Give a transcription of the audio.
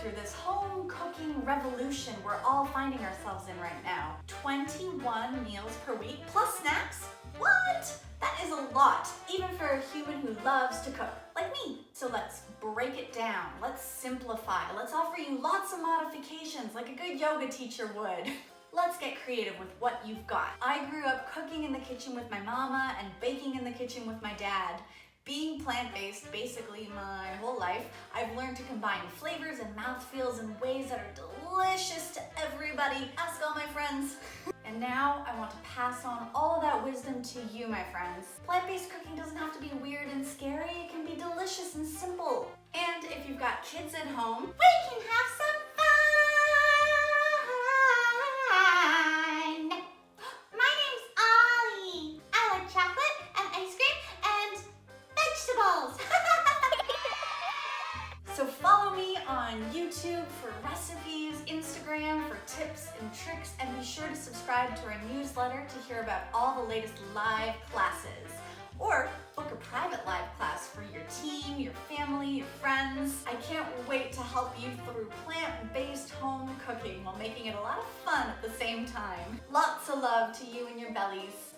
through this home cooking revolution we're all finding ourselves in right now. 21 meals per week plus snacks? What? That is a lot, even for a human who loves to cook, like me. So let's break it down. Let's simplify. Let's offer you lots of modifications like a good yoga teacher would. Let's get creative with what you've got. I grew up cooking in the kitchen with my mama and baking in the kitchen with my dad. Being plant-based basically my whole life, I've learned to combine flavors and mouthfeels in ways that are delicious to everybody. Ask all my friends. And now I want to pass on all of that wisdom to you, my friends. Plant-based cooking doesn't have to be weird and scary. It can be delicious and simple. And if you've got kids at home, we can have some fun. My name's Ollie. I like chocolate and ice cream and vegetables. So follow me on YouTube for recipes, Instagram for tips and tricks, and be sure to subscribe to our newsletter to hear about all the latest live classes. Or book a private live class for your team, your family, your friends. I can't wait to help you through plant-based home cooking while making it a lot of fun at the same time. Lots of love to you and your bellies.